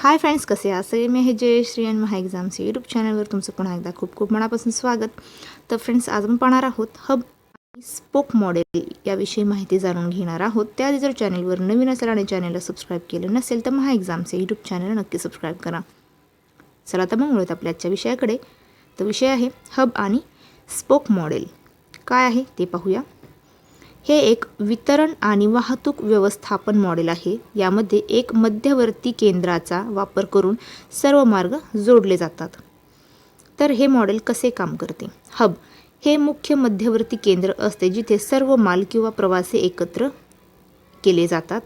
Hi friends, कसे आहात सगळे? मी हे जयश्री आणि महा एक्झामचे यूट्यूब चॅनलवर तुमचं पुन्हा एकदा खूप खूप मनापासून स्वागत. तर फ्रेंड्स, आज आपण पाहणार आहोत हब आणि स्पोक मॉडेल याविषयी माहिती जाणून घेणार आहोत. त्याआधी जर चॅनलवर नवीन असेल आणि चॅनलला सबस्क्राईब केलं नसेल तर महा एक्झामचे यूट्यूब चॅनल नक्की सबस्क्राईब करा. चला तर मग वळूयात आपल्या आजच्या विषयाकडे. तर विषय आहे हब आणि स्पोक मॉडेल. काय आहे ते पाहूया. हे एक वितरण आणि वाहतूक व्यवस्थापन मॉडेल आहे. यामध्ये एक मध्यवर्ती केंद्राचा वापर करून सर्व मार्ग जोडले जातात. तर हे मॉडेल कसे काम करते? हब हे मुख्य मध्यवर्ती केंद्र असते जिथे सर्व माल किंवा प्रवासी एकत्र केले जातात.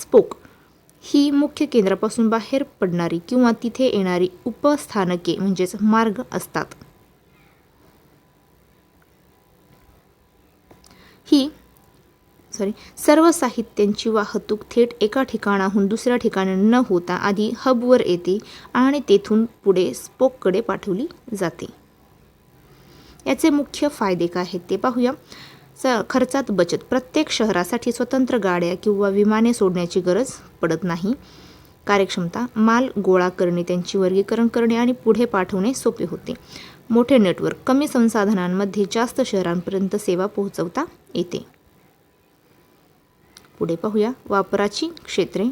स्पोक ही मुख्य केंद्रापासून बाहेर पडणारी किंवा तिथे येणारी उपस्थानके म्हणजेच मार्ग असतात. सर्व साहित्यांची वाहतूक थेट एका ठिकाणाहून दुसऱ्या ठिकाणी न होता आधी हबवर येते आणि तेथून पुढे स्पोककडे पाठवली जाते. याचे मुख्य फायदे काय आहेत ते पाहूया. खर्चात बचत. प्रत्येक शहरासाठी स्वतंत्र गाड्या किंवा विमाने सोडण्याची गरज पडत नाही. कार्यक्षमता. माल गोळा करणे, त्यांची वर्गीकरण करणे आणि पुढे पाठवणे सोपे होते. मोठे नेटवर्क. कमी संसाधनांमध्ये जास्त शहरांपर्यंत सेवा पोहोचवता येते. पुढे पाहूया वापराची क्षेत्रे.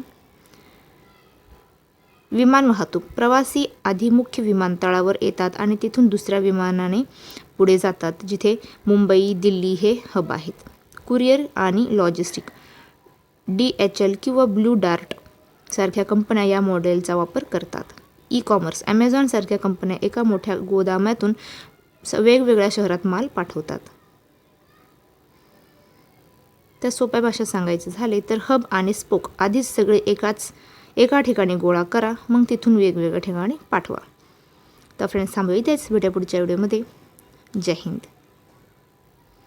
विमान वाहतूक. प्रवासी आधी मुख्य विमानतळावर येतात आणि तिथून दुसऱ्या विमानाने पुढे जातात, जिथे मुंबई, दिल्ली हे हब आहेत. कुरिअर आणि लॉजिस्टिक. DHL किंवा ब्लू डार्ट सारख्या कंपन्या या मॉडेलचा वापर करतात. E commerce. ॲमेझॉन सारख्या कंपन्या एका मोठ्या गोदामातून वेगवेगळ्या शहरात माल पाठवतात. तर सोप्या भाषेत सांगायचं झाले तर हब आणि स्पोक आधीच सगळे एका ठिकाणी गोळा करा, मग तिथून वेगवेगळ्या ठिकाणी पाठवा. तर फ्रेंड्स, थांबूया इथेच. भेटूया पुढच्या व्हिडिओमध्ये. जय हिंद.